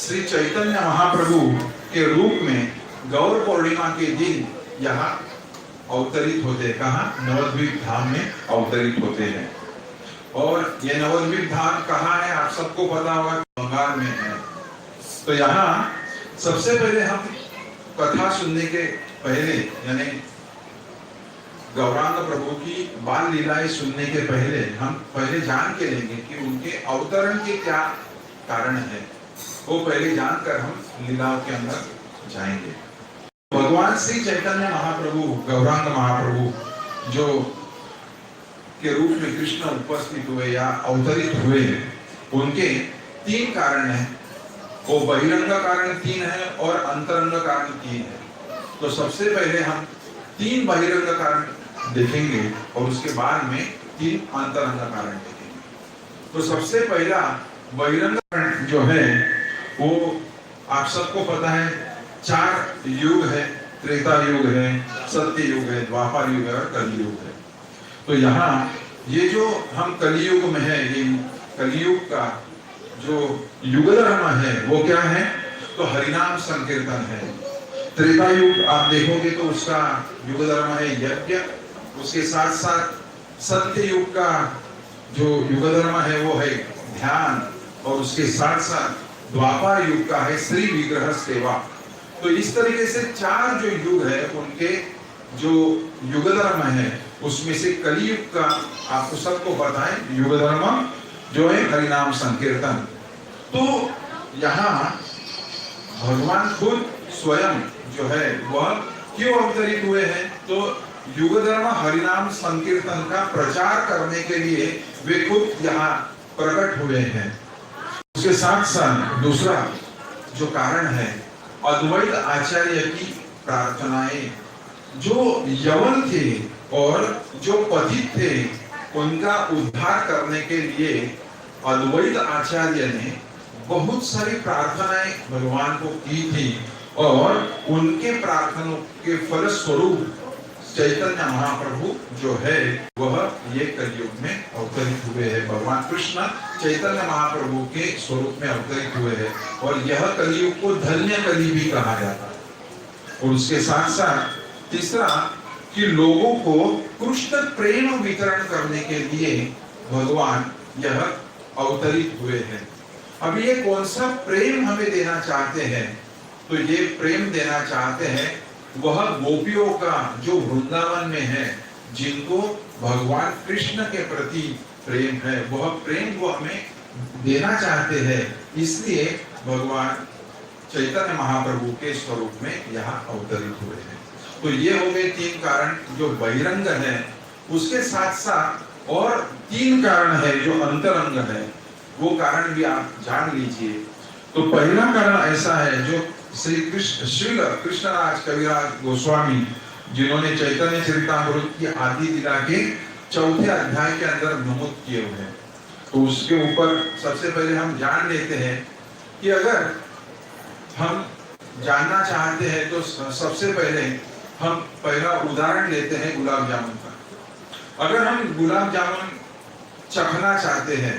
श्री चैतन्य महाप्रभु के रूप में गौर पूर्णिमा के दिन यहाँ अवतरित होते हैं। कहाँ? नवद्वीप धाम में अवतरित होते हैं। और ये नवद्वीप धाम कहाँ है? आप सबको पता होगा, बंगाल में है। तो यहाँ सबसे पहले हम कथा सुनने के पहले, यानी गौरांग प्रभु की बाल लीलाएं सुनने के पहले हम पहले जान के लेंगे कि उनके अवतरण के क्या कारण है। वो पहले जानकर हम लीलाओं के अंदर जाएंगे। भगवान श्री चैतन्य महाप्रभु, गौरांग महाप्रभु जो के रूप में कृष्ण उपस्थित हुए या अवतरित हुए, उनके 3 कारण हैं। वो बहिरंग कारण 3 है और अंतरंग कारण 3 है। तो सबसे पहले हम 3 बहिरंग कारण देखेंगे और उसके बाद में 3 अंतरंग कारण देखेंगे। तो सबसे पहला बहिरंग कारण जो है वो आप सबको पता है, 4 युग है। त्रेता युग है, सत्य युग है, द्वापर युग है और कलयुग है। तो यहाँ ये जो हम कलयुग में है, ये कलयुग का जो युग धर्म है वो क्या है? तो हरिनाम संकीर्तन है। त्रेता युग आप देखोगे तो उसका युग धर्म है यज्ञ। उसके साथ साथ सत्य युग का जो युग धर्म है वो है ध्यान। और उसके साथ साथ द्वापर युग का है श्री विग्रह सेवा। तो इस तरीके से 4 जो युग है उनके जो युग धर्म है उसमें से कलयुग का आपको सबको पता है युग धर्म जो है हरिनाम संकीर्तन। तो यहाँ भगवान खुद स्वयं जो है वह क्यों अवतरित हुए हैं? तो युग धर्म हरिनाम संकीर्तन का प्रचार करने के लिए वे खुद यहाँ प्रकट हुए हैं। उसके साथ साथ दूसरा जो कारण है, अद्वैत आचार्य की प्रार्थनाएं। जो यवन थे और जो पतित थे उनका उद्धार करने के लिए अद्वैत आचार्य ने बहुत सारी प्रार्थनाएं भगवान को की थी। और उनके प्रार्थनाओं के फलस्वरूप चैतन्य महाप्रभु जो है वह ये कलयुग में अवतरित हुए हैं। भगवान कृष्ण चैतन्य महाप्रभु के स्वरूप में अवतरित हुए हैं। और यह कलयुग को धन्य कली भी कहा जाता है। और उसके साथ साथ तीसरा कि लोगों को कृष्ण प्रेम वितरण करने के लिए भगवान यह अवतरित हुए हैं। अब ये कौन सा प्रेम हमें देना चाहते हैं? तो ये प्रेम देना चाहते हैं वह गोपियों का जो वृंदावन में है, जिनको भगवान कृष्ण के प्रति प्रेम है, वह प्रेम वो हमें देना चाहते हैं। इसलिए भगवान चैतन्य महाप्रभु के स्वरूप में यहाँ अवतरित हुए हैं। तो ये हो गए 3 कारण जो बहिरंग है। उसके साथ साथ और 3 कारण है जो अंतरंग है, वो कारण भी आप जान लीजिए। तो पहला कारण ऐसा है जो श्री कृष्णराज कविराज गोस्वामी जिन्होंने चैतन्य चरितामृत की आदि लीला के 4थे अध्याय के अंदर नमूद किए हुए हैं। तो उसके ऊपर सबसे पहले हम जान लेते हैं कि अगर हम जानना चाहते हैं तो सबसे पहले हम पहला उदाहरण लेते हैं गुलाब जामुन का। अगर हम गुलाब जामुन चखना चाहते हैं,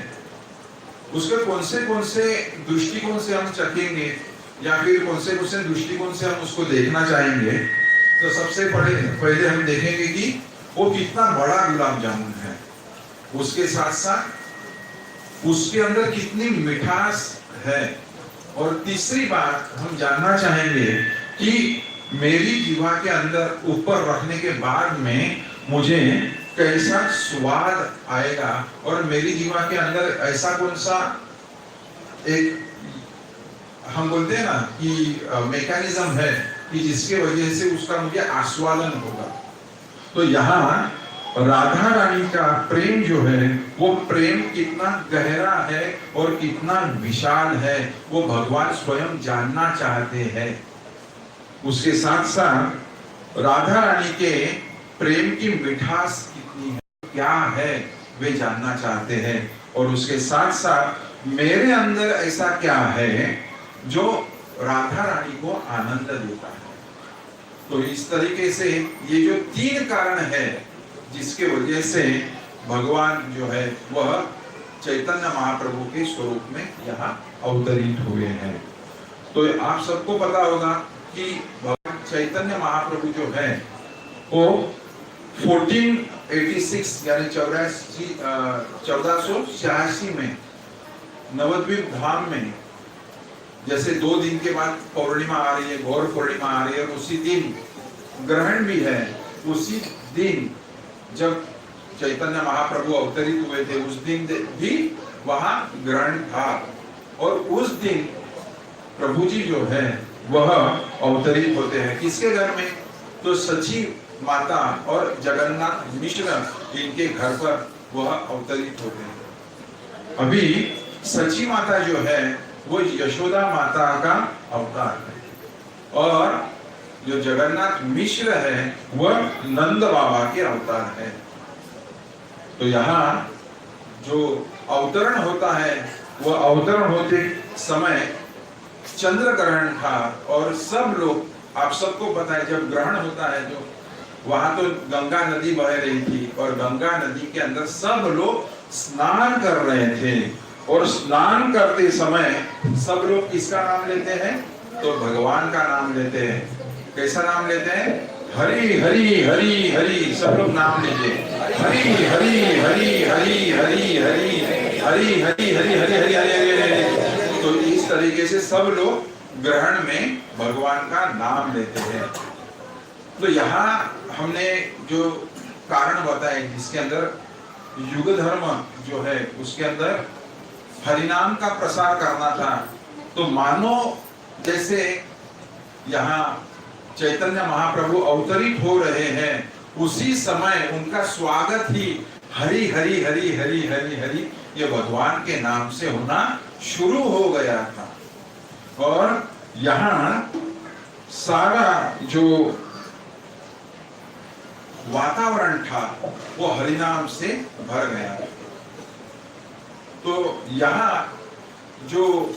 उसके कौन से दृष्टिकोण से हम चखेंगे या फिर कौन से दृष्टिकोण से हम उसको देखना चाहेंगे? तो सबसे पहले हम देखेंगे कि वो कितना बड़ा गुलाब जामुन है, उसके साथ साथ उसके अंदर कितनी मिठास है। और तीसरी बात हम जानना चाहेंगे कि मेरी जीवा के अंदर ऊपर रखने के बाद में मुझे कैसा स्वाद आएगा और मेरी जीवा के अंदर ऐसा कौन सा एक हम बोलते हैं ना कि मैकेनिज्म है कि जिसके वजह से उसका मुझे आस्वादन होगा। तो यहाँ राधा रानी का प्रेम जो है वो प्रेम कितना गहरा है और कितना विशाल है वो भगवान स्वयं जानना चाहते हैं। उसके साथ साथ राधा रानी के प्रेम की मिठास कितनी है, क्या है, वे जानना चाहते हैं। और उसके साथ साथ मेरे अंदर ऐसा क्या है जो राधा रानी को आनंद देता है। तो इस तरीके से ये जो 3 कारण है जिसके वजह से भगवान जो है वह चैतन्य महाप्रभु के स्वरूप में यहाँ अवतरित हुए हैं। तो आप सबको पता होगा कि भगवान चैतन्य महाप्रभु जो है वो 1486 यानी 1486 में नवद्वीप धाम में, जैसे 2 दिन के बाद पौर्णिमा आ रही है, गौर पूर्णिमा आ रही है, और उसी दिन ग्रहण भी है। उसी दिन जब चैतन्य महाप्रभु अवतरित हुए थे, उस दिन भी वहां ग्रहण था, और उस दिन प्रभु जी जो है वह अवतरित होते हैं। किसके घर में? तो सची माता और जगन्नाथ मिश्र इनके घर पर वह अवतरित होते हैं। अभी सची माता जो है वो यशोदा माता का अवतार है, और जो जगन्नाथ मिश्र है वह नंद बाबा के अवतार है। तो यहाँ जो अवतरण होता है, वह अवतरण होते समय चंद्र ग्रहण था, और सब लोग, आप सबको पता है जब ग्रहण होता है तो वहां तो गंगा नदी बह रही थी, और गंगा नदी के अंदर सब लोग स्नान कर रहे थे, और स्नान करते समय सब लोग किसका नाम लेते हैं? तो भगवान का नाम लेते हैं। कैसा नाम लेते हैं? हरि हरि हरि हरि, सब लोग नाम लीजिए, हरि हरि हरि हरि हरि हरि हरि हरि हरि हरि हरि हरि। तो इस तरीके से सब लोग ग्रहण में भगवान का नाम लेते हैं। तो यहाँ हमने जो कारण बताए, जिसके अंदर युग धर्म जो है उसके अंदर हरिनाम का प्रसार करना था, तो मानो जैसे यहाँ चैतन्य महाप्रभु अवतरित हो रहे हैं, उसी समय उनका स्वागत ही हरि हरि हरि हरि हरि हरि ये भगवान के नाम से होना शुरू हो गया था। और यहाँ सारा जो वातावरण था वो हरिनाम से भर गया। तो यहाँ जो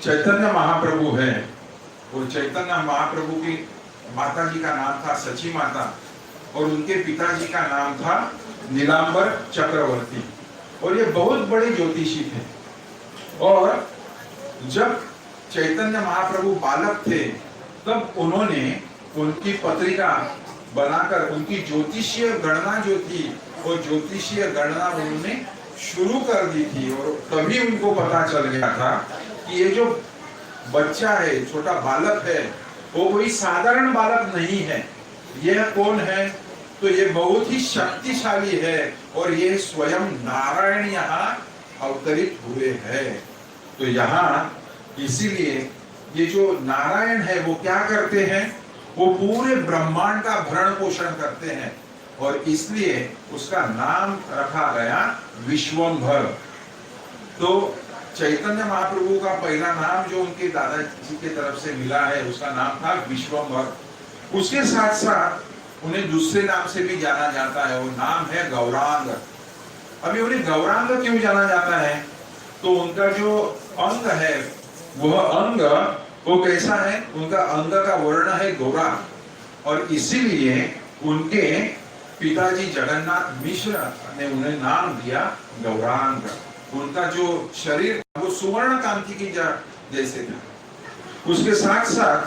चैतन्य महाप्रभु है, वो चैतन्य महाप्रभु की माता जी का नाम था सची माता, और उनके पिताजी का नाम था नीलांबर चक्रवर्ती, और ये बहुत बड़े ज्योतिषी थे। और जब चैतन्य महाप्रभु बालक थे, तब उन्होंने उनकी पत्रिका बनाकर उनकी ज्योतिषीय गणना जो थी, वो ज्योतिषीय गणना उन्होंने शुरू कर दी थी। और तभी उनको पता चल गया था कि ये जो बच्चा है, छोटा बालक है, वो कोई साधारण बालक नहीं है। यह कौन है? तो ये बहुत ही शक्तिशाली है, और ये स्वयं नारायण यहाँ अवतरित हुए हैं। तो यहाँ इसीलिए ये जो नारायण है वो क्या करते हैं? वो पूरे ब्रह्मांड का भरण पोषण करते हैं, और इसलिए उसका नाम रखा गया विश्वंभर। तो चैतन्य महाप्रभु का पहला नाम जो उनके दादाजी की तरफ से मिला है, उसका नाम था विश्वंभर। उसके साथ साथ उन्हें दूसरे नाम से भी जाना जाता है, वो नाम है गौरांग। अभी उन्हें गौरांग क्यों जाना जाता है? तो उनका जो अंग है, वह अंग वो कैसा है? उनका अंग का वर्ण है गोरा, और इसीलिए उनके पिताजी जगन्नाथ मिश्र ने उन्हें नाम दिया गौरांग। उनका जो शरीर वो सुवर्ण कांति की जैसे था। उसके साथ साथ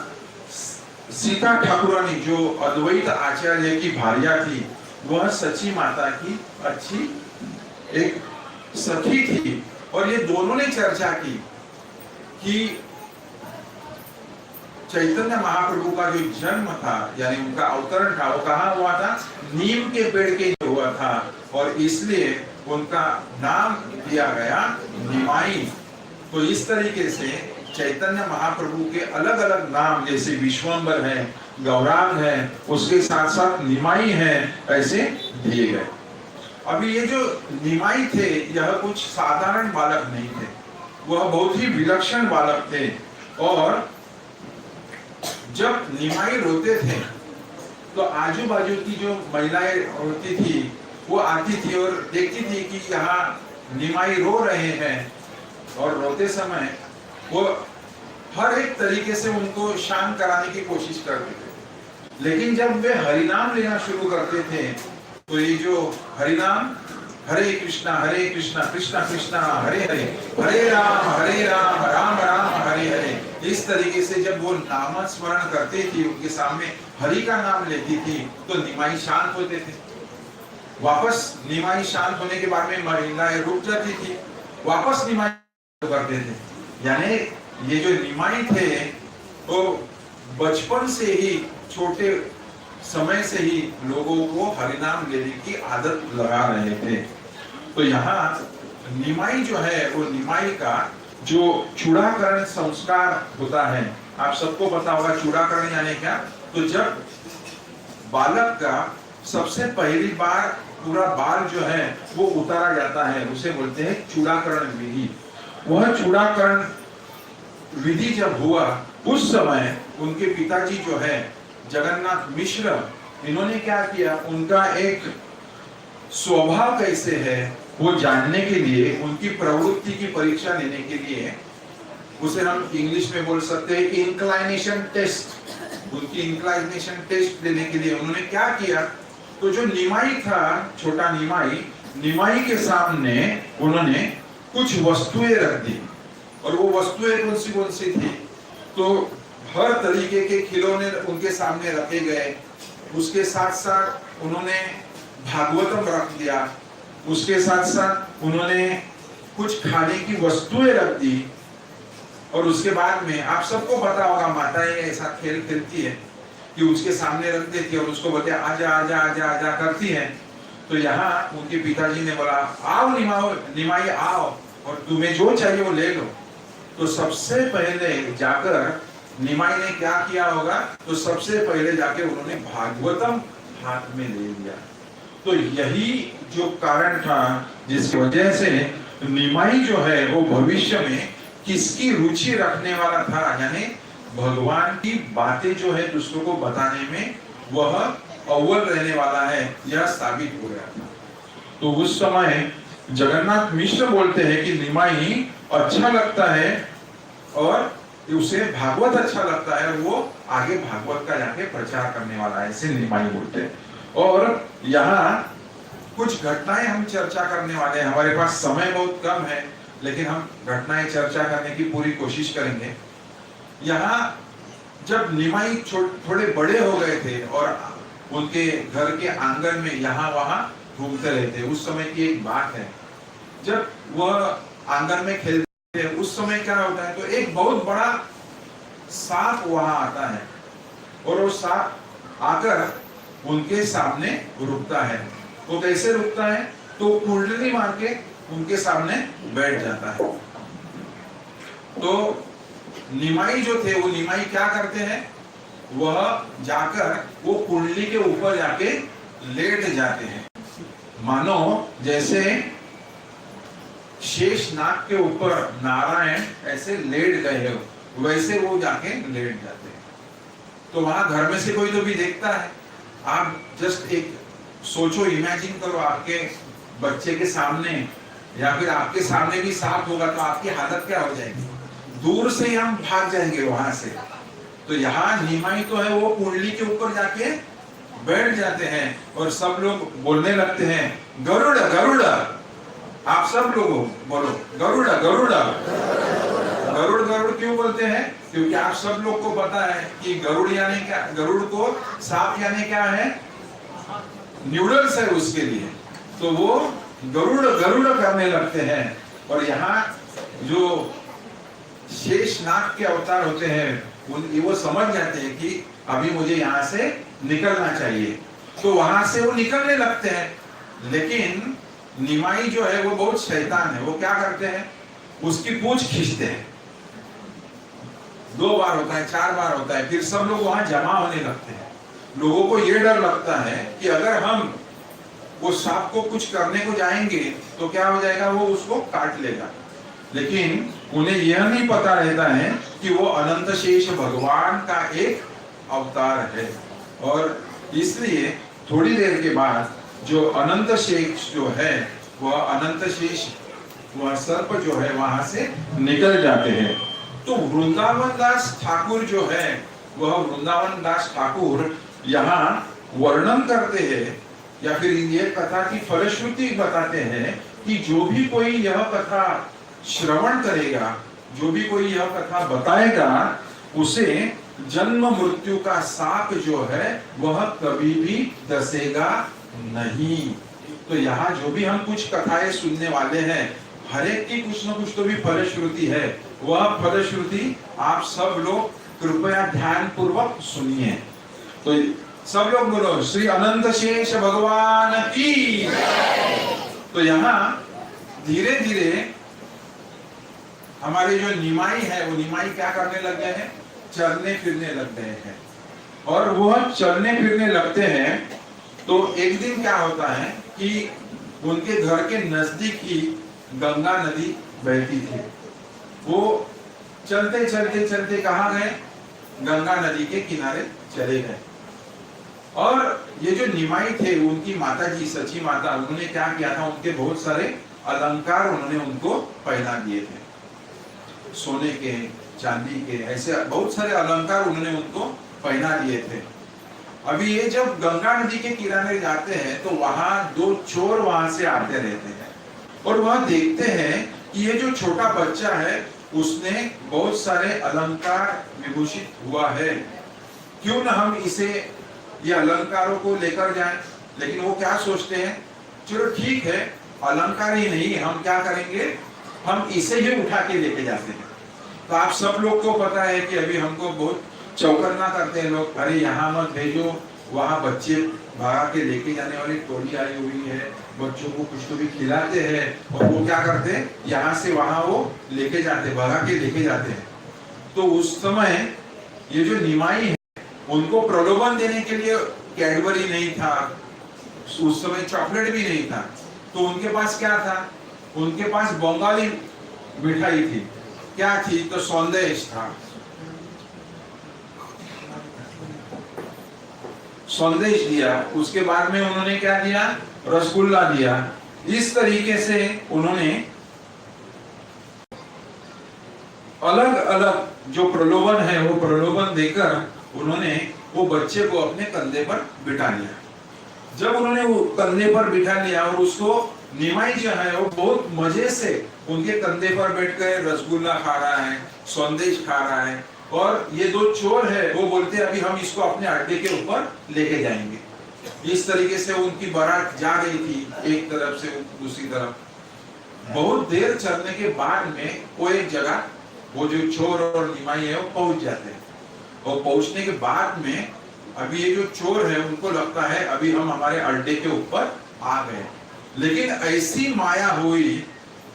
सीता ठाकुरानी जो अद्वैत आचार्य की भार्या थी, वह सची माता की अच्छी एक सखी थी, और ये दोनों ने चर्चा की कि चैतन्य महाप्रभु का जो जन्म था, यानी उनका अवतरण था, वो कहाँ हुआ था? नीम के पेड़ के हुआ था, और इसलिए उनका नाम दिया गया निमाई। तो इस तरीके से चैतन्य महाप्रभु के अलग अलग नाम, जैसे विश्वंभर है, गौरांग है, उसके साथ साथ निमाई है, ऐसे दिए गए। अभी ये जो निमाई थे, यह कुछ साधारण बालक नहीं थे, वह बहुत ही विलक्षण बालक थे। और जब निमाई रोते थे, तो आजू बाजू की जो महिलाएं होती थी, वो आती थी और देखती थी कि यहाँ निमाई रो रहे हैं, और रोते समय वो हर एक तरीके से उनको शांत कराने की कोशिश करते थे। लेकिन जब वे हरिनाम लेना शुरू करते थे, तो ये जो हरिनाम, हरे कृष्णा कृष्णा कृष्णा हरे हरे, हरे राम राम राम हरे हरे, तरीके से जब वो नाम स्मरण करती थी, उनके सामने हरि का नाम लेती थी, तो निमाई शांत होते थे। वापस निमाई शांत होने के बाद में महिलाएं रुक जाती थी, वापस निमाई करते थे। यानी ये जो निमाई थे वो बचपन से ही, छोटे समय से ही लोगों को हरिनाम लेने की आदत लगा रहे थे। तो यहाँ निमाई जो है वो निमाई का जो चूड़ाकरण संस्कार होता है, आप सबको पता होगा चूड़ाकरण यानी क्या। तो जब बालक का सबसे पहली बार पूरा बाल जो है वो उतारा जाता है, उसे बोलते हैं चूड़ाकरण विधि। वह चूड़ाकरण विधि जब हुआ उस समय उनके पिताजी जो है जगन्नाथ मिश्र, इन्होंने क्या किया, उनका एक स्वभाव कैसे है वो जानने के लिए, उनकी प्रवृत्ति की परीक्षा लेने के लिए, उसे हम इंग्लिश में बोल सकते हैं इंक्लाइनेशन टेस्ट, उनकी इंक्लाइनेशन टेस्ट देने के लिए उन्होंने क्या किया, तो जो निमाई था, छोटा निमाई, निमाई के सामने उन्होंने कुछ वस्तुएं रख दी। और वो वस्तुएं कौन सी थी, तो हर तरीके के खिलौने उनके सामने रखे गए। उसके साथ साथ उन्होंने भागवतम रख दिया, उसके साथ साथ उन्होंने कुछ खाने की वस्तुएं रख दी। और उसके बाद में आप सबको पता होगा माताएं ऐसा खेल खेलती है कि उसके सामने रख देती है और उसको बोलते आजा आजा आजा आजा करती है। तो यहाँ उनके पिताजी ने बोला आओ निमाई आओ और तुम्हें जो चाहिए वो ले लो। तो सबसे पहले जाकर निमाई ने क्या किया होगा, तो सबसे पहले जाके उन्होंने भागवतम हाथ में ले लिया। तो यही जो कारण था जिसकी वजह से निमाई जो है वो भविष्य में किसकी रुचि रखने वाला था, यानी भगवान की बातें जो है दूसरों को बताने में वह अव्वल रहने वाला है, यह साबित हो गया था। तो उस समय जगन्नाथ मिश्र बोलते हैं कि निमाई अच्छा लगता है और उसे भागवत अच्छा लगता है, वो आगे भागवत का जाके प्रचार करने वाला है, ऐसे निमाई बोलते हैं। और यहाँ कुछ घटनाएं हम चर्चा करने वाले हैं, हमारे पास समय बहुत कम है लेकिन हम घटनाएं चर्चा करने की पूरी कोशिश करेंगे। यहाँ जब निमाई थोड़े बड़े हो गए थे और उनके घर के आंगन में यहाँ वहां घूमते रहते, उस समय की एक बात है, जब वह आंगन में खेलते हैं उस समय क्या होता है, तो एक बहुत बड़ा सांप वहां आता है और वो सांप आकर उनके सामने रुकता है। वो कैसे रुकता है, तो कुंडली मार के उनके सामने बैठ जाता है। तो निमाई जो थे वो निमाई क्या करते हैं, वह जाकर वो कुंडली के ऊपर जाके लेट जाते हैं, मानो जैसे शेष नाग के ऊपर नारायण ऐसे लेट गए हो, वैसे वो जाके लेट जाते हैं। तो वहां घर में से कोई तो भी देखता है। आप जस्ट एक सोचो, इमेजिन करो आपके बच्चे के सामने या फिर आपके सामने भी सांप होगा तो आपकी हालत क्या हो जाएगी, दूर से ही हम भाग जाएंगे वहां से। तो यहाँ निमाई तो है वो कुंडली के ऊपर जाके बैठ जाते हैं और सब लोग बोलने लगते हैं गरुड़ गरुड़, आप सब लोग बोलो गरुड़ गरुड़। गरुड़ गरुड़ क्यों बोलते हैं, क्योंकि आप सब लोग को पता है कि गरुड़ यानी क्या, गरुड़ को सांप यानी क्या है, न्यूडल्स है उसके लिए। तो वो गरुड़ गरुड़ करने लगते हैं। और यहाँ जो शेष नाग के अवतार होते हैं वो समझ जाते हैं कि अभी मुझे यहाँ से निकलना चाहिए, तो वहां से वो निकलने लगते हैं। लेकिन निमाई जो है वो बहुत शैतान है, वो क्या करते हैं, उसकी पूंछ खींचते हैं। 2 बार होता है, 4 बार होता है, फिर सब लोग वहां जमा होने लगते हैं। लोगों को ये डर लगता है कि अगर हम वो सांप को कुछ करने को जाएंगे तो क्या हो जाएगा, वो उसको काट लेगा। लेकिन उन्हें यह नहीं पता रहता है कि वो अनंत शेष भगवान का एक अवतार है। और इसलिए थोड़ी देर के बाद जो अनंत शेष जो है वह अनंत शेष, वह सर्प जो है वहां से निकल जाते हैं। तो वृंदावन दास ठाकुर जो है वह वृंदावन दास ठाकुर यहाँ वर्णन करते हैं या फिर ये कथा की फलश्रुति बताते हैं कि जो भी कोई यह कथा श्रवण करेगा, जो भी कोई यह कथा बताएगा, उसे जन्म मृत्यु का साप जो है वह कभी भी डसेगा नहीं। तो यहाँ जो भी हम कुछ कथाएं सुनने वाले हैं, हर एक की कुछ न कुछ तो भी फलश्रुति है। वह फलश्रुति आप सब लोग कृपया ध्यान पूर्वक सुनिए। तो सब लोग बोलो श्री अनंत शेष भगवान की। तो यहाँ धीरे धीरे हमारे जो निमाई है वो निमाई क्या करने लग गए हैं, चलने फिरने लग गए हैं। और वह चलने फिरने लगते हैं तो एक दिन क्या होता है कि उनके घर के नजदीक ही गंगा नदी बहती थी। वो चलते चलते चलते कहाँ गए, गंगा नदी के किनारे चले गए। और ये जो निमाई थे उनकी माता जी सची माता, उन्होंने क्या किया था, उनके बहुत सारे अलंकार उन्होंने उनको पहना दिए थे, सोने के चांदी के, ऐसे बहुत सारे अलंकार उन्होंने उनको पहना दिए थे। अभी ये जब गंगा नदी के किनारे जाते हैं तो वहां दो चोर वहां से आते रहते हैं और वह देखते हैं कि ये जो छोटा बच्चा है उसने बहुत सारे अलंकार विभूषित हुआ है, क्यों ना हम इसे ये अलंकारों को लेकर जाएं। लेकिन वो क्या सोचते हैं, चलो ठीक है अलंकार ही नहीं, हम क्या करेंगे, हम इसे ही उठा के लेके जाते हैं। तो आप सब लोग को पता है कि अभी हमको बहुत चौकन्ना करते हैं लोग, अरे यहाँ मत भेजो, वहाँ बच्चे भगा के लेके जाने वाली टोली आई हुई है, बच्चों को कुछ तो भी खिलाते हैं। और वो क्या करते हैं, यहाँ से वहाँ वो लेके जाते, भगा के लेके जाते हैं। तो उस समय ये जो निमाई है उनको प्रलोभन देने के लिए कैडबरी नहीं था, उस समय चॉकलेट भी नहीं था, तो उनके पास क्या था, उनके पास बंगाली मिठाई थी। क्या थी, तो संदेश था। संदेश दिया, उसके बाद में उन्होंने क्या दिया, रसगुल्ला दिया। इस तरीके से उन्होंने अलग अलग जो प्रलोभन है वो प्रलोभन देकर उन्होंने वो बच्चे को अपने कंधे पर बिठा लिया। जब उन्होंने वो कंधे पर बिठा लिया और उसको निमाई जो है वो बहुत मजे से उनके कंधे पर बैठकर रसगुल्ला खा रहा है, संदेश खा रहा है। और ये दो चोर है वो बोलते हैं अभी हम इसको अपने अड्डे के ऊपर लेके जाएंगे। इस तरीके से उनकी बारात जा रही थी एक तरफ से दूसरी तरफ। बहुत देर चलने के बाद में वो एक जगह, वो जो चोर और निमाई है वो पहुंच जाते हैं। और पहुंचने के बाद में अभी ये जो चोर है उनको लगता है अभी हम हमारे अड्डे के ऊपर आ गए। लेकिन ऐसी माया हुई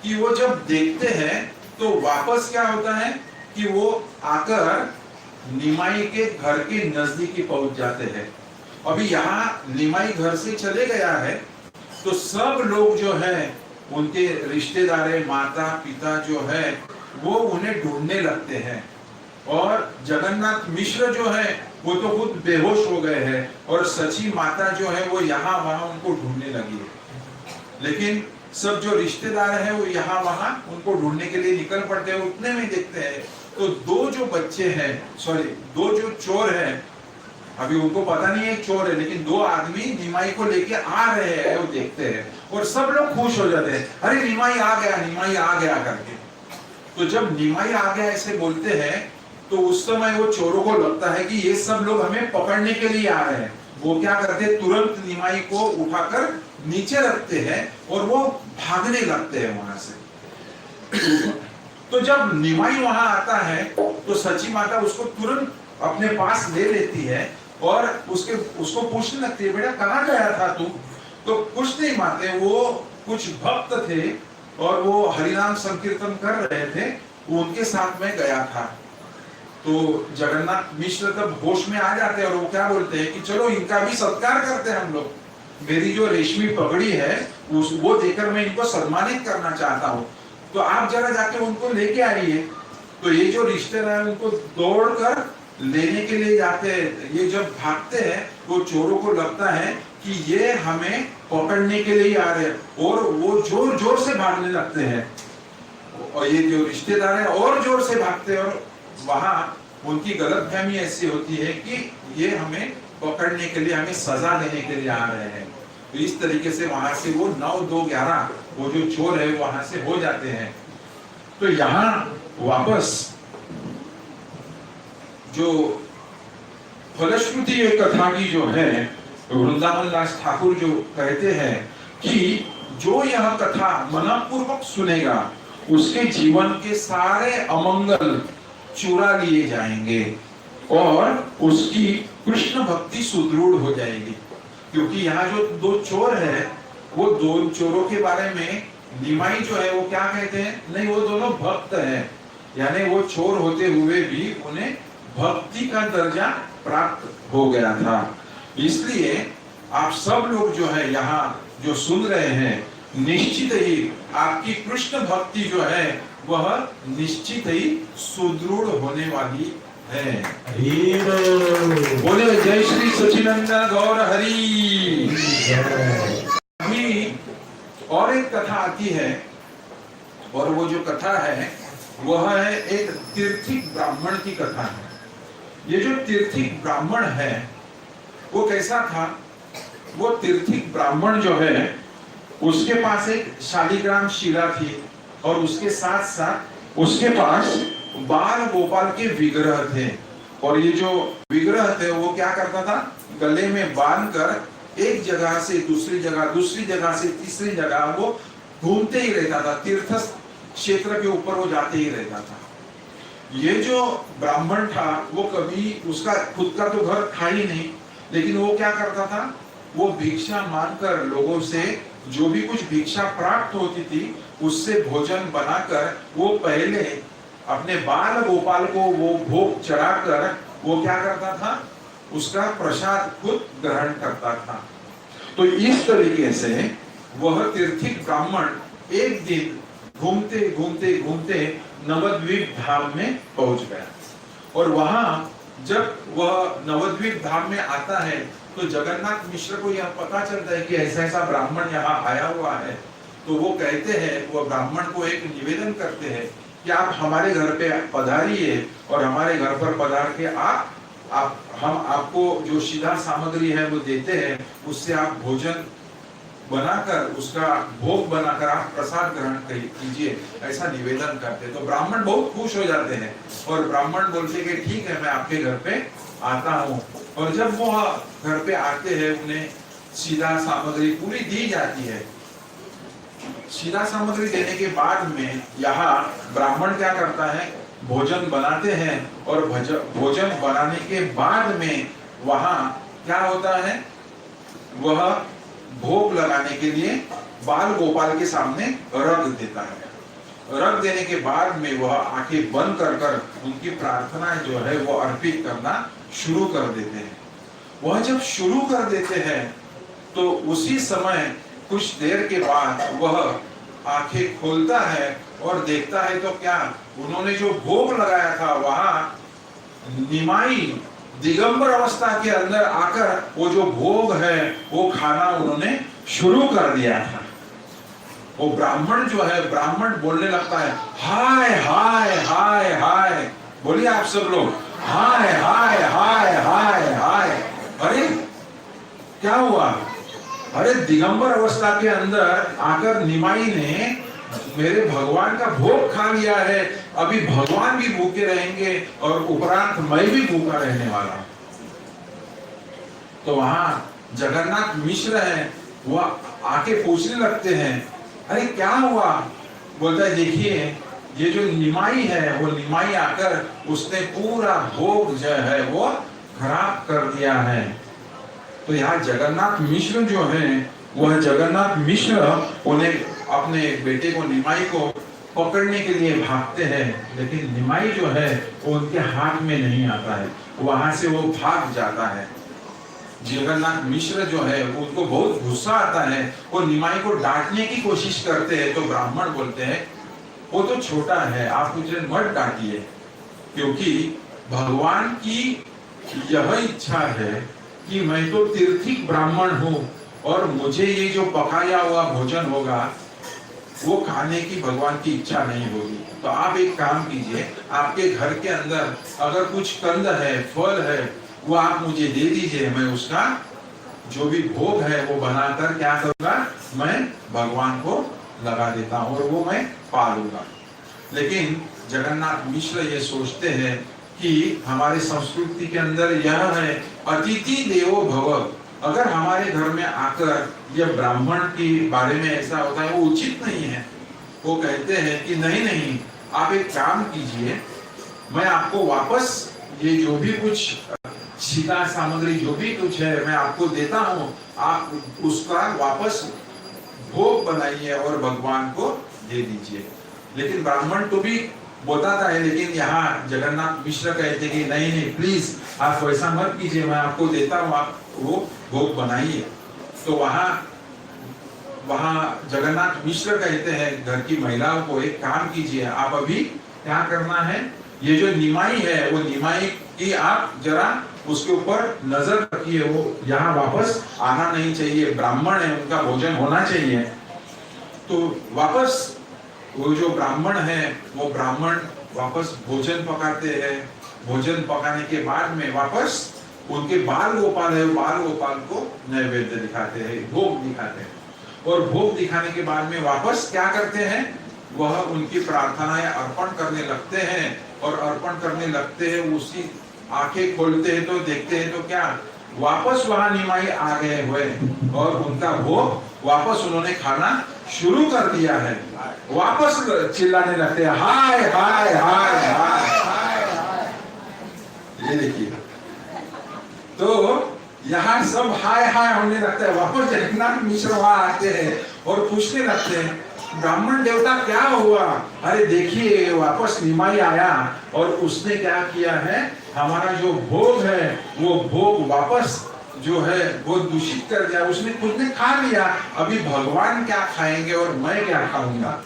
कि वो जब देखते हैं तो वापस क्या होता है कि वो आकर निमाई के घर के नजदीक ही पहुंच जाते हैं। अभी यहाँ निमाई घर से चले गया है तो सब लोग जो है उनके रिश्तेदार, माता पिता जो है वो उन्हें ढूंढने लगते हैं। और जगन्नाथ मिश्र जो है वो तो खुद बेहोश हो गए हैं और सची माता जो है वो यहाँ वहां उनको ढूंढने लगी है। लेकिन सब जो रिश्तेदार है वो यहाँ वहां उनको ढूंढने के लिए निकल पड़ते हैं। उतने में देखते हैं तो दो जो बच्चे हैं, दो जो चोर हैं, अभी उनको पता नहीं है चोर है, लेकिन दो आदमी निमाई को लेके आ रहे हैं। वो देखते हैं और सब लोग खुश हो जाते हैं, अरे निमाई आ गया, निमाई आ गया करके। तो जब निमाई आ गया ऐसे बोलते हैं तो उस समय वो चोरों को लगता है कि ये सब लोग हमें पकड़ने के लिए आ रहे हैं। वो क्या करते हैं, तुरंत निमाई को उठाकर नीचे रखते हैं और वो भागने लगते हैं वहां से। तो जब निमाई वहां आता है तो सची माता उसको तुरंत अपने पास ले लेती है और उसको पूछने लगती है, बेटा कहाँ गया था तू? तो कुछ नहीं माते, वो कुछ भक्त थे और वो हरिनाम संकीर्तन कर रहे थे, वो उनके साथ में गया था। तो जगन्नाथ मिश्र तब होश में आ जाते हैं और वो क्या बोलते हैं कि चलो इनका भी सत्कार करते हैं हम लोग। मेरी जो रेशमी पगड़ी है वो देकर मैं इनको सम्मानित करना चाहता हूँ, तो आप जरा जाके उनको लेके आइए। तो ये जो रिश्तेदार उनको दौड़कर लेने के लिए जाते हैं। ये जब भागते हैं तो चोरों को लगता है कि ये हमें पकड़ने के लिए आ रहे हैं और वो जोर जोर से भागने लगते हैं। और ये जो रिश्तेदार है और जोर से भागते हैं और वहां उनकी गलतफहमी ऐसी होती है कि ये हमें पकड़ने के लिए, हमें सजा देने के लिए आ रहे हैं। तो इस तरीके से वहां से वो 9, 2, 11 वो जो चोर है वहां से हो जाते हैं। तो यहाँ वापस जो फलश्रुति ये कथा की जो है, वृंदावन दास ठाकुर जो कहते हैं कि जो यह कथा मनपूर्वक सुनेगा उसके जीवन के सारे अमंगल चुरा लिए जाएंगे और उसकी कृष्ण भक्ति सुदृढ़ हो जाएगी। क्योंकि यहाँ जो दो चोर है, वो दो चोरों के बारे में निमाई जो है वो क्या कहते हैं, नहीं वो दोनों भक्त हैं, यानी वो चोर होते हुए भी उन्हें भक्ति का दर्जा प्राप्त हो गया था। इसलिए आप सब लोग जो है यहाँ जो सुन रहे हैं, निश्चित ही आपकी कृष्ण भक्ति जो है वह निश्चित ही सुदृढ़ होने वाली है। बोले जय श्री सच्चिदानंद गौर हरि। अभी और एक कथा आती है, और वो जो कथा है वह है एक तीर्थिक ब्राह्मण की कथा है। ये जो तीर्थिक ब्राह्मण है वो कैसा था, वो तीर्थिक ब्राह्मण जो है उसके पास एक शालिग्राम शिला थी और उसके साथ साथ उसके पास बाल गोपाल के विग्रह थे। और ये जो विग्रह थे वो क्या करता था, गले में बांध कर एक जगह से दूसरी जगह, दूसरी जगह से तीसरी जगह वो घूमते ही रहता था, तीर्थ क्षेत्र के ऊपर वो जाते ही रहता था। ये जो ब्राह्मण था वो कभी उसका खुद का तो घर था ही नहीं, लेकिन वो क्या करता था, वो भिक्षा मांगकर लोगों से जो भी कुछ भिक्षा प्राप्त होती थी उससे भोजन बनाकर वो पहले अपने बाल गोपाल को वो भोग चढ़ाकर वो क्या करता था, उसका प्रसाद खुद ग्रहण करता था। तो इस तरीके से वह तीर्थिक ब्राह्मण एक दिन घूमते घूमते घूमते नवद्वीप धाम में पहुंच गया। और वहां जब वह नवद्वीप धाम में आता है तो जगन्नाथ मिश्र को यह पता चलता है कि ऐसा ऐसा ब्राह्मण यहाँ आया हुआ है। तो वो कहते हैं, वो ब्राह्मण को एक निवेदन करते हैं कि आप हमारे घर पे पधारिए और हमारे घर पर पधार के हम आपको जो सीधा सामग्री है वो देते हैं, उससे आप भोजन बनाकर उसका भोग बनाकर आप प्रसाद ग्रहण कीजिए, ऐसा निवेदन करते। तो ब्राह्मण बहुत खुश हो जाते हैं और ब्राह्मण बोलते कि ठीक है, मैं आपके घर पे आता हूँ। और जब वो घर पे आते हैं उन्हें सीधा सामग्री पूरी दी जाती है। सीधा सामग्री देने के बाद में यहाँ ब्राह्मण क्या करता है, भोजन बनाते हैं और भोजन बनाने के बाद में वहाँ क्या होता है, वह भोग लगाने के लिए बाल गोपाल के सामने रख देता है। रख देने के बाद में वह आंखें बंद कर कर उनकी प्रार्थना जो है वो अर्पित करना शुरू कर देते हैं। वह जब शुरू कर देते हैं तो उसी समय कुछ देर के बाद वह आंखें खोलता है और देखता है तो क्या, उन्होंने जो भोग लगाया था वहां निमाई दिगंबर अवस्था के अंदर आकर वो जो भोग है वो खाना उन्होंने शुरू कर दिया था। वो ब्राह्मण जो है, ब्राह्मण बोलने लगता है हाय हाय हाय हाय। बोलिए आप सब लोग, हाय हाय हाय हाय हाय। अरे क्या हुआ, अरे दिगंबर अवस्था के अंदर आकर निमाई ने मेरे भगवान का भोग खा लिया है, अभी भगवान भी भूखे रहेंगे और उपरांत मैं भी भूखा रहने वाला। तो वहां जगन्नाथ मिश्र है, वो आके पूछने लगते हैं अरे क्या हुआ। बोलता है देखिए ये जो निमाई है वो निमाई आकर उसने पूरा भोग जो है वो खराब कर दिया है। तो यहाँ जगन्नाथ मिश्र जो है वह जगन्नाथ मिश्र उन्हें अपने बेटे को निमाई को पकड़ने के लिए भागते हैं, लेकिन निमाई जो है वो उनके हाथ में नहीं आता है, वहां से वो भाग जाता है। जगन्नाथ मिश्र जो है उनको बहुत गुस्सा आता है, वो निमाई को डांटने की कोशिश करते हैं। तो ब्राह्मण बोलते हैं वो तो छोटा है, आप मुझे मत डांटिए, क्योंकि भगवान की यह इच्छा है कि मैं तो तीर्थिक ब्राह्मण हूँ और मुझे ये जो पकाया हुआ भोजन होगा वो खाने की भगवान की इच्छा नहीं होगी। तो आप एक काम कीजिए, आपके घर के अंदर अगर कुछ कंद है, फल है, वो आप मुझे दे दीजिए, मैं उसका जो भी भोग है वो बनाकर क्या करूंगा, मैं भगवान को लगा देता हूँ और वो मैं पालूंगा। लेकिन जगन्नाथ मिश्र ये सोचते हैं कि हमारे संस्कृति के अंदर यह है, अतिथि देवो भव। अगर हमारे घर में आकर यह ब्राह्मण के बारे में ऐसा होता है, वो उचित नहीं है। वो कहते हैं कि नहीं नहीं, आप एक काम कीजिए, मैं आपको वापस ये जो भी कुछ शिकार सामग्री जो भी कुछ है मैं आपको देता हूँ, आप उसका वापस भोग बनाइए और भगवान को दे दीजिए। लेकिन ब्राह्मण तो भी बताता है, लेकिन यहाँ जगन्नाथ मिश्र कहते कि नहीं नहीं प्लीज आप वैसा मत कीजिए, मैं आपको देता हूँ, आप वो भोग बनाइए। तो वहाँ जगन्नाथ मिश्र कहते हैं घर की महिलाओं को, एक काम कीजिए, आप अभी क्या करना है, ये जो निमाई है वो निमाई की आप जरा उसके ऊपर नजर रखिए, वो यहाँ वापस आना नहीं चाहिए, ब्राह्मण है उनका भोजन होना चाहिए। तो वापस वो जो ब्राह्मण है वो ब्राह्मण वापस भोजन पकाते हैं। भोजन पकाने के बाद में वापस उनके बाल गोपाल है, बाल गोपाल को नैवेद्य दिखाते हैं, भोग दिखाते हैं। और भोग दिखाने के बाद में वापस क्या करते हैं, वह उनकी प्रार्थनाएं अर्पण करने लगते हैं। और अर्पण करने लगते हैं, उसी आंखें खोलते हैं तो देखते हैं तो क्या, वापस वहां निमाई आ गए हुए और उनका भोग वापस उन्होंने खाना शुरू कर दिया है। वापस चिल्लाने लगते हैं, हाय हाय हाय हाय। ये देखिए, तो यहाँ सब हाय हाय होने लगता है। वापस जगन्नाथ मिश्र वहां आते हैं और पूछने लगते हैं, ब्राह्मण देवता क्या हुआ? अरे देखिए वापस निमाई आया और उसने क्या किया है, हमारा जो भोग है वो भोग वापस जो है वो दूषित कर दिया, उसने खुद ने खा लिया। अभी भगवान क्या खाएंगे और मैं क्या खाऊंगा?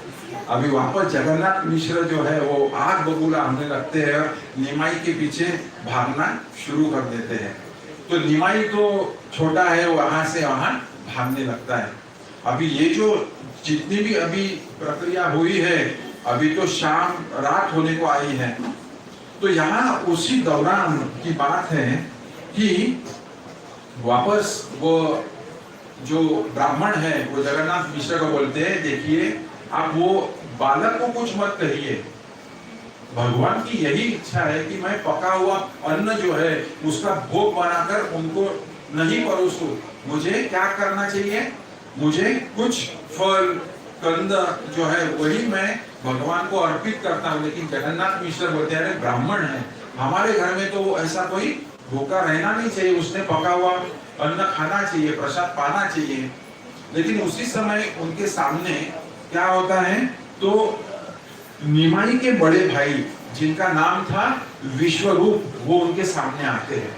अभी वापस जगन्नाथ मिश्र जो है वो आग बबूला होने लगते हैं और निमाई के पीछे भागना शुरू कर देते हैं। तो निमाई तो छोटा है, वहां से वहां भागने लगता है। अभी ये जो जितनी भी अभी प्रक्रिया हुई है, अभी तो शाम रात होने को आई है। तो यहाँ उसी दौरान की बात है कि वापस वो जो ब्राह्मण है वो जगन्नाथ मिश्र को बोलते हैं, देखिए आप वो बालक को कुछ मत कहिए, भगवान की यही इच्छा है कि मैं पका हुआ अन्न जो है उसका भोग बनाकर उनको नहीं परोसूं। मुझे क्या करना चाहिए, मुझे कुछ फल कंद जो है वही मैं भगवान को अर्पित करता हूँ। लेकिन जगन्नाथ मिश्र बोलते हैं, ब्राह्मण है, हमारे घर में तो ऐसा कोई भूखा रहना नहीं चाहिए, उसने पका हुआ अन्न खाना चाहिए, प्रसाद पाना चाहिए। लेकिन उसी समय उनके सामने क्या होता है, तो निमाई के बड़े भाई जिनका नाम था विश्वरूप, वो उनके सामने आते हैं।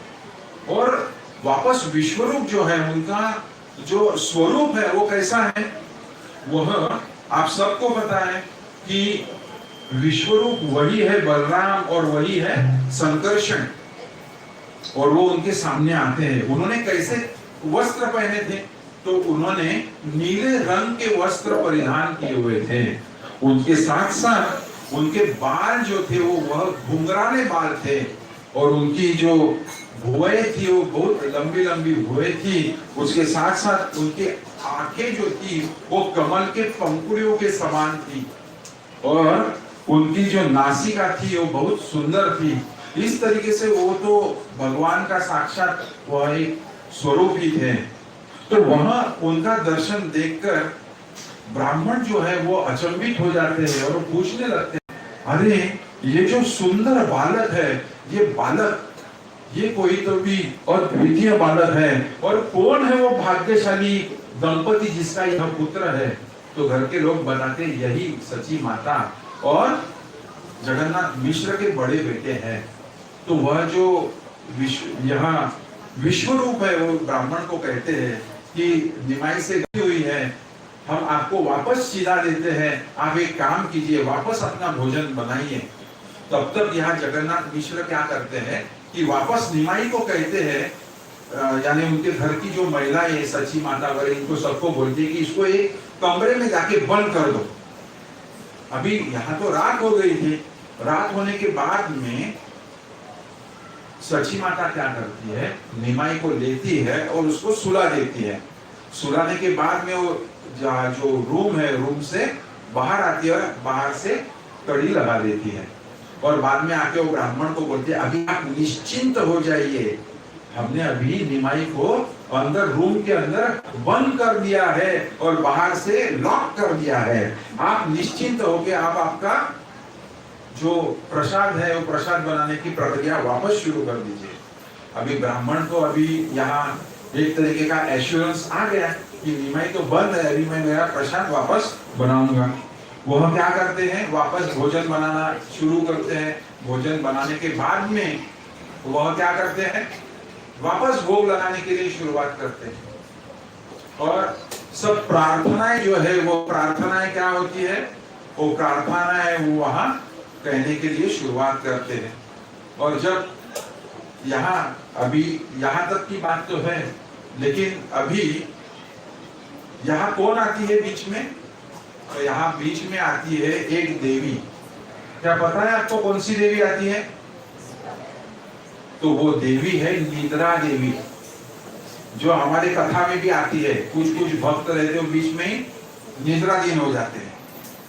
और वापस विश्वरूप जो है उनका जो स्वरूप है वो कैसा है, वह आप सबको पता है कि विश्वरूप वही है बलराम और वही है संकर्षण। और वो उनके सामने आते हैं। उन्होंने कैसे वस्त्र पहने थे, तो उन्होंने नीले रंग के वस्त्र परिधान किए हुए थे। उनके साथ साथ उनके बाल जो थे वो वह घुंघराले बाल थे और उनकी जो भुएं थी वो बहुत लंबी लंबी भुएं थी। उसके साथ साथ उनकी आंखें जो थी वो कमल के पंखुड़ियों के समान थी और उनकी जो नासिका थी वो बहुत सुंदर थी। इस तरीके से वो तो भगवान का साक्षात वह एक स्वरूप ही थे। तो वहां उनका दर्शन देखकर ब्राह्मण जो है वो अचंभित हो जाते हैं और पूछने लगते हैं, अरे ये जो सुंदर बालक है, ये बालक ये कोई तो भी अद्वितीय बालक है, और कौन है वो भाग्यशाली दंपति जिसका यह पुत्र है? तो घर के लोग बताते यही सची माता और जगन्नाथ मिश्र के बड़े बेटे हैं। तो वह जो यहाँ विश्वरूप है वो ब्राह्मण को कहते हैं कि निमाई से गई हुई है, हम आपको वापस सीधा देते हैं, आप एक काम कीजिए, वापस अपना भोजन बनाइए। तब तक यहाँ जगन्नाथ मिश्र क्या करते हैं कि वापस निमाई को कहते हैं, यानी उनके घर की जो महिलाएं सची माता वगैरह इनको सबको बोलती है कि इसको एक कमरे में जाके बंद कर दो। अभी यहाँ तो रात हो गई थी। रात होने के बाद में सची माता क्या करती है, निमाई को लेती है और उसको सुला देती है। सुलाने के बाद में वो जो रूम है, रूम से बाहर आती है और बाहर से कड़ी लगा देती है। और बाद में आके वो ब्राह्मण को बोलते अभी आप निश्चिंत हो जाइए, हमने अभी निमाई को अंदर रूम के अंदर बंद कर दिया है और बाहर से लॉक कर दिया है, आप निश्चिंत होके आप आपका जो प्रसाद है वो प्रसाद बनाने की प्रक्रिया वापस शुरू कर दीजिए। अभी ब्राह्मण को अभी यहाँ एक तरीके का एश्योरेंस आ गया कि निमाई तो बंद है, अभी मैं मेरा प्रसाद वापस बनाऊंगा। वह क्या करते हैं, वापस भोजन बनाना शुरू करते हैं। भोजन बनाने के बाद में वह क्या करते हैं, वापस भोग लगाने के लिए शुरुआत करते हैं। और सब प्रार्थनाएं जो है वो प्रार्थनाएं क्या होती है, वो प्रार्थनाएं वो वहां कहने के लिए शुरुआत करते हैं। और जब यहाँ अभी यहाँ तक की बात तो है, लेकिन अभी यहाँ कौन आती है बीच में, तो यहाँ बीच में आती है एक देवी। क्या पता है आपको कौन सी देवी आती है? तो वो देवी है निद्रा देवी, जो हमारे कथा में भी आती है। कुछ कुछ भक्त रहते हो बीच में ही निद्राधीन हो जाते हैं।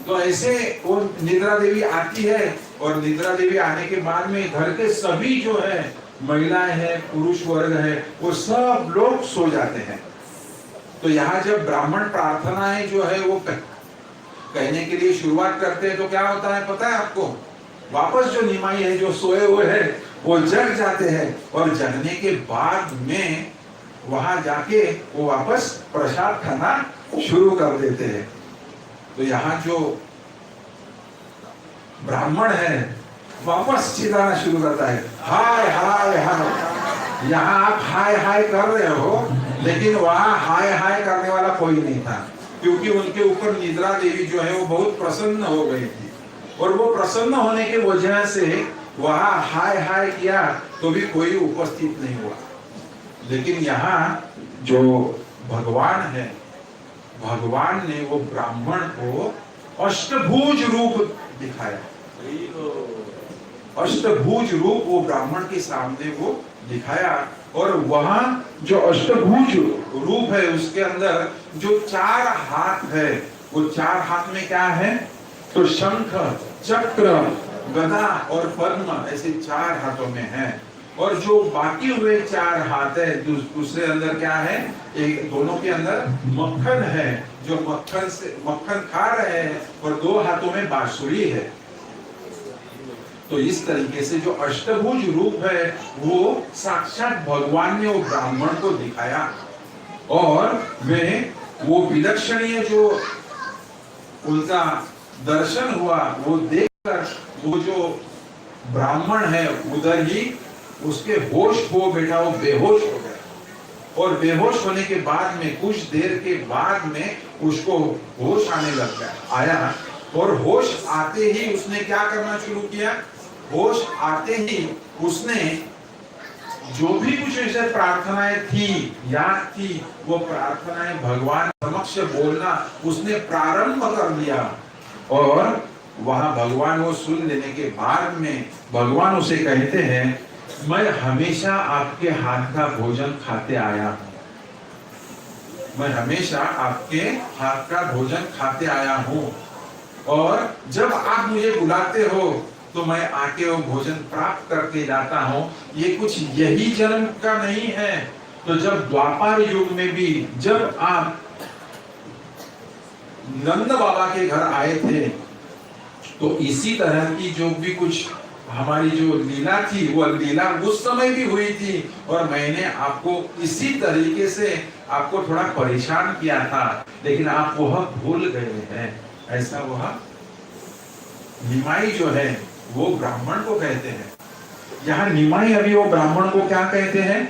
तो ऐसे वो निद्रा देवी आती है और निद्रा देवी आने के बाद में घर के सभी जो है महिलाएं हैं, पुरुष वर्ग है, वो सब लोग सो जाते हैं। तो यहाँ जब ब्राह्मण प्रार्थनाएं जो है वो कहने के लिए शुरुआत करते हैं तो क्या होता है पता है आपको? वापस जो निमाई है, जो सोए हुए हैं, वो जग जाते हैं और जगने के बाद में वहां जाके वो वापस प्रसाद खाना शुरू कर देते हैं। तो यहाँ जो ब्राह्मण है वापस चिल्लाना शुरू करता है, हाय हाय हाय। यहाँ आप हाय हाय कर रहे हो, लेकिन वहां हाय हाय करने वाला कोई नहीं था, क्योंकि उनके ऊपर निद्रा देवी जो है वो बहुत प्रसन्न हो गई थी। और वो प्रसन्न होने की वजह से वहां हाय हाय किया तो भी कोई उपस्थित नहीं हुआ। लेकिन यहाँ जो भगवान है, भगवान ने वो ब्राह्मण को अष्टभुज रूप दिखाया। अष्टभुज रूप वो ब्राह्मण के सामने वो दिखाया। और वहां जो अष्टभुज रूप है उसके अंदर जो 4 हाथ है, वो 4 हाथ में क्या है, तो शंख, चक्र, गदा और पद्म, ऐसे 4 हाथों में है। और जो बाकी हुए 4 हाथ है दूसरे अंदर क्या है, एक दोनों के अंदर मक्खन है, जो मक्खन से मक्खन खा रहे हैं, और 2 हाथों में बांसुरी है। तो इस तरीके से जो अष्टभुज रूप है वो साक्षात भगवान ने वो ब्राह्मण को दिखाया। और वे वो विलक्षणीय जो उनका दर्शन हुआ, वो देखकर वो जो ब्राह्मण है उधर ही उसके होश हो बैठा, वो बेहोश हो गया। और बेहोश होने के बाद में कुछ देर के बाद में उसको होश आने लग गया, आया। और होश आते ही उसने क्या करना शुरू किया, होश आते ही उसने जो भी कुछ ऐसे प्रार्थनाएं थी, याद थी, वो प्रार्थनाएं भगवान समक्ष बोलना उसने प्रारंभ कर दिया। और वहां भगवान वो सुन लेने के बाद में भगवान उसे कहते हैं, मैं हमेशा आपके हाथ का भोजन खाते आया हूं, मैं हमेशा आपके हाथ का भोजन खाते आया हूं। और जब आप मुझे बुलाते हो तो मैं आके वो भोजन प्राप्त करके जाता हूँ। ये कुछ यही जन्म का नहीं है। तो जब द्वापर युग में भी जब आप नंद बाबा के घर आए थे तो इसी तरह की जो भी कुछ हमारी जो लीला थी वो लीला उस समय भी हुई थी। और मैंने आपको इसी तरीके से आपको थोड़ा परेशान किया था, लेकिन आप वह भूल गए हैं। ऐसा वह निमाई जो है वो ब्राह्मण को कहते हैं। यहाँ निमाई अभी वो ब्राह्मण को क्या कहते हैं,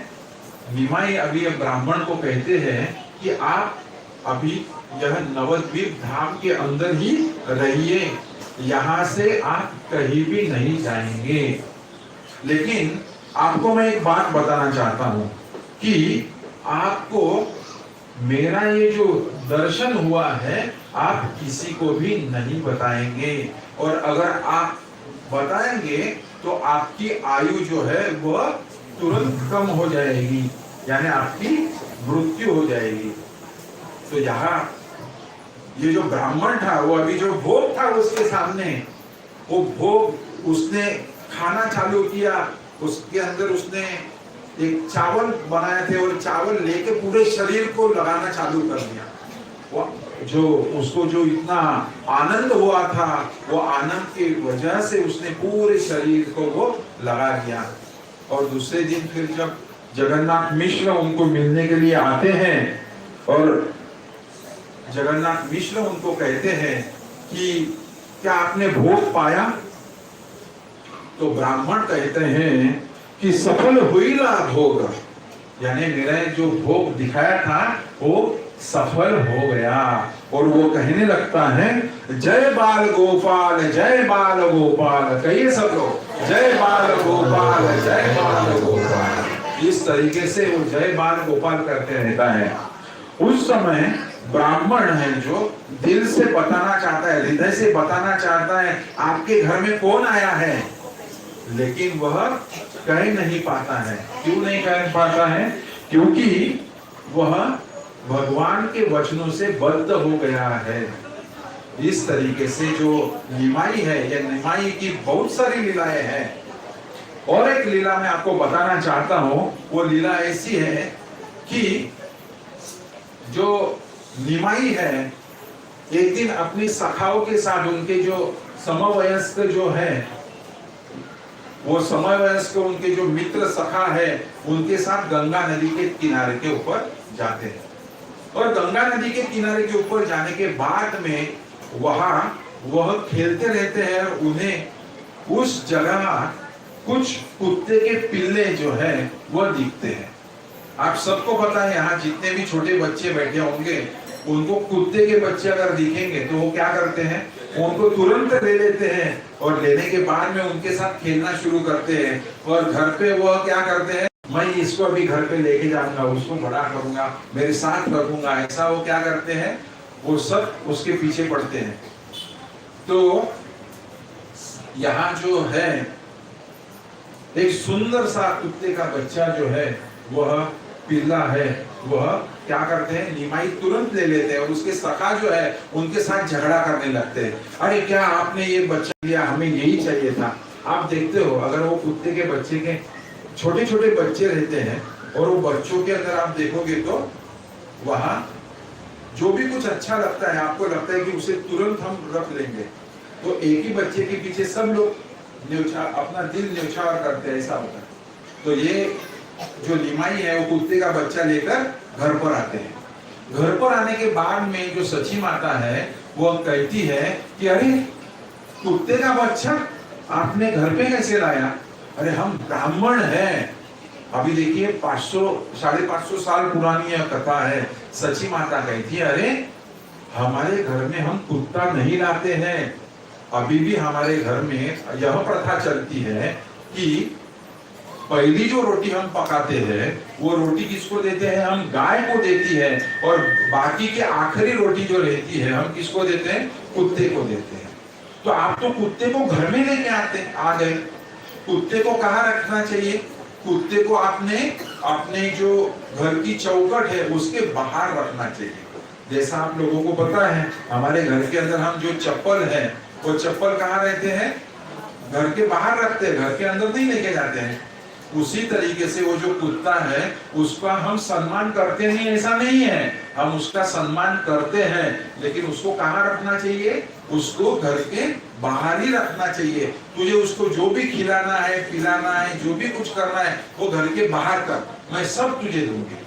निमाई अभी ब्राह्मण को कहते हैं कि आप अभी यह नवद्वीप धाम के अंदर ही रहिए, यहाँ से आप कहीं भी नहीं जाएंगे। लेकिन आपको मैं एक बात बताना चाहता हूँ कि आपको मेरा ये जो दर्शन हुआ है आप किसी को भी नहीं बताएंगे। और अगर आप बताएंगे तो आपकी आयु जो है वह तुरंत कम हो जाएगी, यानी आपकी मृत्यु हो जाएगी। तो यहाँ ये जो ब्राह्मण था वो अभी जो भोग था उसके सामने, वो भोग उसने खाना चालू किया, उसके अंदर उसने एक चावल बनाए थे और चावल लेके पूरे शरीर को लगाना चालू कर दिया। वो जो उसको जो इतना आनंद हुआ था, वो आनंद की वजह से उसने पूरे शरीर को वो लगा दिया। और दूसरे दिन फिर जब जगन्नाथ मिश्र उनको मिलने के लिए आते हैं और जगन्नाथ मिश्र उनको कहते हैं कि क्या आपने भोग पाया? तो ब्राह्मण कहते हैं कि सफल हुईला भोग, यानी मेरा जो भोग दिखाया था वो सफल हो गया। और वो कहने लगता है जय बाल गोपाल, जय बाल गोपाल, कहिए सब लोग जय बाल गोपाल, जय बाल गोपाल। इस तरीके से वो जय बाल गोपाल करते रहता है। उस समय ब्राह्मण है जो दिल से बताना चाहता है, हृदय से बताना चाहता है आपके घर में कौन आया है, लेकिन वह कह नहीं पाता है। क्यों नहीं कह पाता है? क्योंकि वह भगवान के वचनों से बद्ध हो गया है। इस तरीके से जो निमाई है, यह निमाई की बहुत सारी लीलाएं हैं। और एक लीला मैं आपको बताना चाहता हूं। वो लीला ऐसी है कि जो निमाई है एक दिन अपनी सखाओं के साथ, उनके जो समवयस्क जो है, वो समवयस्क उनके जो मित्र सखा है उनके साथ गंगा नदी के किनारे के ऊपर जाते हैं। और गंगा नदी के किनारे के ऊपर जाने के बाद में वह खेलते रहते हैं। उन्हें उस जगह कुछ कुत्ते के पिल्ले जो है वह दिखते हैं। आप सबको पता है यहाँ जितने भी छोटे बच्चे बैठे होंगे उनको कुत्ते के बच्चे अगर दिखेंगे तो वो क्या करते हैं, उनको तुरंत ले लेते हैं और लेने के बाद में उनके साथ खेलना शुरू करते हैं। और घर पे वह क्या करते हैं, मैं इसको अभी घर पे लेके जाऊंगा, उसको बड़ा करूंगा, मेरे साथ रखूंगा, ऐसा वो क्या करते हैं, वो सब उसके पीछे पड़ते हैं। तो यहाँ जो है एक सुंदर सा कुत्ते का बच्चा जो है वह पिल्ला है, वह क्या करते हैं, निमाई तुरंत ले लेते हैं और उसके सखा जो है उनके साथ झगड़ा करने लगते हैं। अरे क्या आपने ये बच्चा लिया, हमें यही चाहिए था। आप देखते हो अगर वो कुत्ते के बच्चे के छोटे छोटे बच्चे रहते हैं और वो बच्चों के अंदर आप देखोगे तो वहां जो भी कुछ अच्छा लगता है, आपको लगता है कि उसे तुरंत हम रख लेंगे। तो एक ही बच्चे के पीछे सब लोग अपना दिल न्यौछावर करते हैं, ऐसा होता है। तो ये जो निमाई है वो कुत्ते का बच्चा लेकर घर पर आते हैं। घर पर आने के बाद में जो सची माता है वो कहती है कि अरे कुत्ते का बच्चा आपने घर पे कैसे लाया? अरे हम ब्राह्मण हैं। अभी देखिए 500-550 साल पुरानी यह कथा है। सची माता कहती है अरे हमारे घर में हम कुत्ता नहीं लाते हैं। अभी भी हमारे घर में यह प्रथा चलती है कि पहली जो रोटी हम पकाते हैं वो रोटी किसको देते हैं, हम गाय को देती है। और बाकी के आखिरी रोटी जो रहती है हम किसको देते हैं, कुत्ते को देते हैं। तो आप तो कुत्ते को घर में लेके आ गए। कुत्ते को कहाँ रखना चाहिए? कुत्ते को आपने अपने जो घर की चौखट है उसके बाहर रखना चाहिए। जैसा आप लोगों को पता है हमारे घर के अंदर हम जो चप्पल है वो चप्पल कहाँ रहते हैं, घर के बाहर रखते हैं, घर के अंदर नहीं लेके जाते हैं। उसी तरीके से वो जो कुत्ता है उसका हम सम्मान करते नहीं, ऐसा नहीं है, हम उसका सम्मान करते हैं, लेकिन उसको कहाँ रखना चाहिए, उसको घर के बाहर ही रखना चाहिए। तुझे उसको जो भी खिलाना है, पिलाना है, जो भी कुछ करना है वो घर के बाहर कर, मैं सब तुझे दूंगी।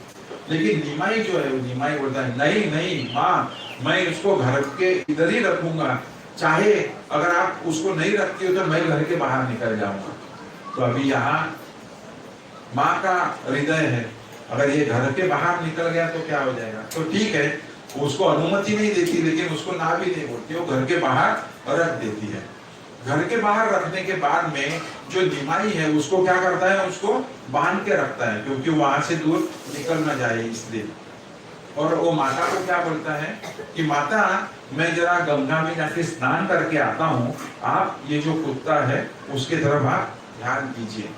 लेकिन निमाई जो है वो निमाई बोलता है नहीं नहीं माँ, मैं उसको घर के इधर ही रखूंगा, चाहे अगर आप उसको नहीं रखती हो तो मैं घर के बाहर निकल जाऊंगा। तो अभी यहाँ माँ का हृदय है, अगर ये घर के बाहर निकल गया तो क्या हो जाएगा? तो ठीक है, उसको अनुमति नहीं देती लेकिन उसको ना भी नहीं बोलती, वो घर के बाहर रख देती है। घर के बाहर रखने के बाद में जो निमाई है उसको क्या करता है, उसको बांध के रखता है क्योंकि वहां से दूर निकल ना जाए इसलिए। और वो माता को क्या बोलता है कि माता मैं जरा गंगा में जाके स्नान करके आता हूँ, आप ये जो कुत्ता है उसके तरफ आप ध्यान दीजिए।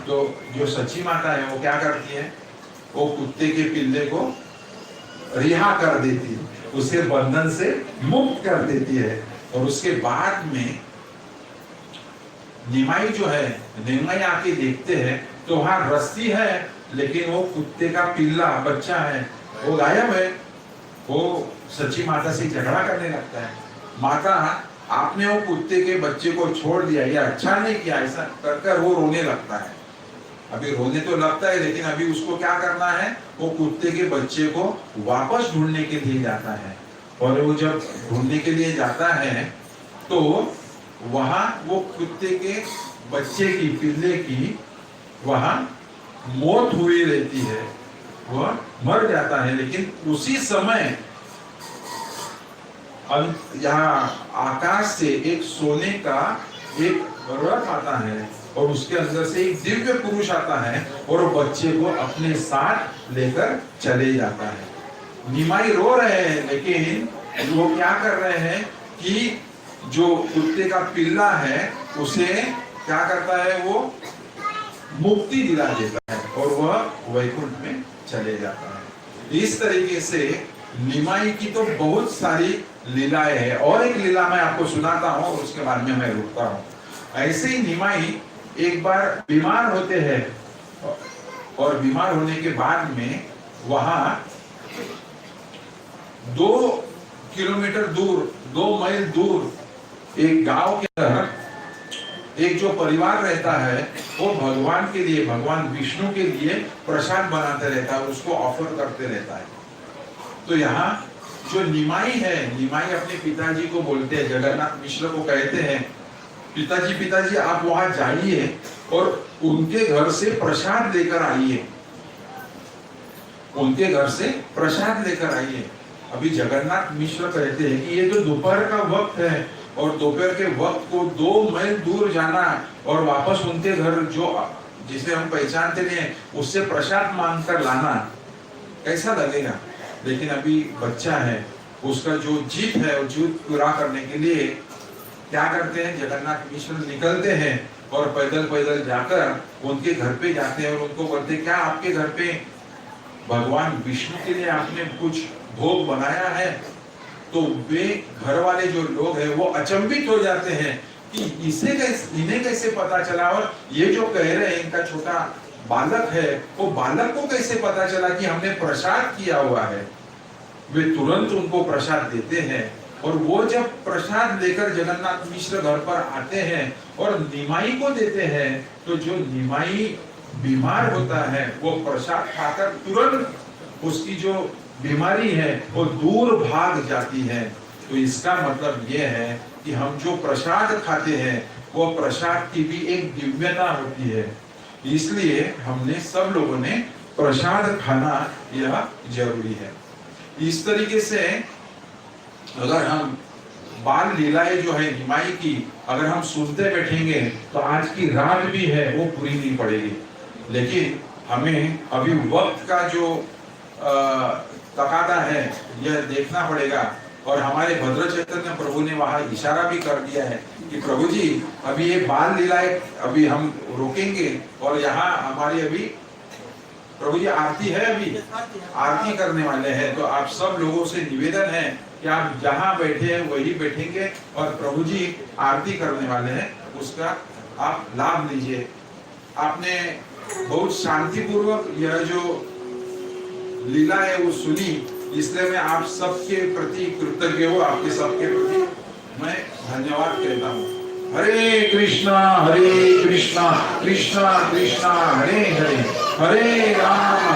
तो जो सच्ची माता है वो क्या करती है, वो कुत्ते के पिल्ले को रिहा कर देती है, उसे बंधन से मुक्त कर देती है। और उसके बाद में निमाई जो है, निमाई आके देखते हैं तो वहां रस्सी है, लेकिन वो कुत्ते का पिल्ला बच्चा है वो गायब है। वो सच्ची माता से झगड़ा करने लगता है, माता आपने वो कुत्ते के बच्चे को छोड़ दिया, ये अच्छा नहीं किया, ऐसा कर वो रोने लगता है। अभी रोने तो लगता है, लेकिन अभी उसको क्या करना है, वो कुत्ते के बच्चे को वापस ढूंढने के लिए जाता है। और वो जब ढूंढने के लिए जाता है तो वहां वो कुत्ते के बच्चे की, पिल्ले की वहां मौत हुई रहती है, वह मर जाता है। लेकिन उसी समय यहाँ आकाश से एक सोने का एक रथ आता है और उसके अंदर से एक दिव्य पुरुष आता है और वो बच्चे को अपने साथ लेकर चले जाता है। निमाई रो रहे हैं, लेकिन वो क्या कर रहे हैं कि जो कुत्ते का पिल्ला है उसे क्या करता है, वो मुक्ति दिला देता है और वह वैकुंठ में चले जाता है। इस तरीके से निमाई की तो बहुत सारी लीलाएं हैं। और एक लीला मैं आपको सुनाता हूँ और उसके बाद में मैं रुकता हूँ। ऐसे ही निमाई एक बार बीमार होते हैं और बीमार होने के बाद में वहां 2 किलोमीटर दूर, 2 मील दूर एक गांव के अंदर एक जो परिवार रहता है वो भगवान के लिए, भगवान विष्णु के लिए प्रसाद बनाते रहता है, उसको ऑफर करते रहता है। तो यहाँ जो निमाई है, निमाई अपने पिताजी को बोलते हैं, जगन्नाथ मिश्र को कहते हैं, पिताजी आप वहां जाइए और उनके घर से प्रसाद लेकर आइए, उनके घर से प्रसाद लेकर आइए। अभी जगन्नाथ मिश्र कहते हैं कि ये जो दोपहर का वक्त है और दोपहर के वक्त को 2 मील दूर जाना और वापस उनके घर जो जिसे हम पहचानते नहीं है उससे प्रसाद मांगकर लाना कैसा लगेगा। लेकिन अभी बच्चा है, उसका जो जीत है वो जीत पूरा करने के लिए क्या करते हैं, जगन्नाथ मिश्र निकलते हैं और पैदल जाकर उनके घर पे जाते हैं और उनको बोलते हैं, क्या आपके घर पे भगवान विष्णु के लिए आपने कुछ भोग बनाया है? तो वे घर वाले जो लोग हैं वो अचंभित हो जाते हैं कि इन्हें कैसे पता चला, और ये जो कह रहे हैं इनका छोटा बालक है, वो बालक को कैसे पता चला कि हमने प्रसाद किया हुआ है। वे तुरंत उनको प्रसाद देते हैं और वो जब प्रसाद लेकर जगन्नाथ मिश्र घर पर आते हैं और निमाई को देते हैं, तो जो निमाई बीमार होता है वो प्रसाद खाकर तुरंत उसकी जो बीमारी है वो दूर भाग जाती है। तो इसका मतलब ये है कि हम जो प्रसाद खाते हैं वो प्रसाद की भी एक दिव्यता होती है, इसलिए हमने सब लोगों ने प्रसाद खाना यह जरूरी है। इस तरीके से अगर हम बाल लीलाएं जो है निमाई की अगर हम सुनते बैठेंगे तो आज की रात भी है वो पूरी नहीं पड़ेगी। लेकिन हमें अभी वक्त का जो तकादा है यह देखना पड़ेगा, और हमारे भद्र चैतन्य प्रभु ने वहां इशारा भी कर दिया है कि प्रभु जी अभी ये बाल लीलाएं अभी हम रोकेंगे और यहाँ हमारी अभी प्रभु जी आरती है, अभी आरती करने वाले हैं। तो आप सब लोगों से निवेदन है कि आप जहाँ बैठे हैं वही बैठेंगे और प्रभु जी आरती करने वाले हैं, उसका आप लाभ लीजिए। आपने बहुत शांतिपूर्वक यह जो लीला है वो सुनी, इसलिए मैं आप सबके प्रति कृतज्ञ हूँ, आपके सबके प्रति मैं धन्यवाद कहता हूँ। हरे कृष्णा कृष्णा कृष्णा कृष्णा हरे हरे, हरे राम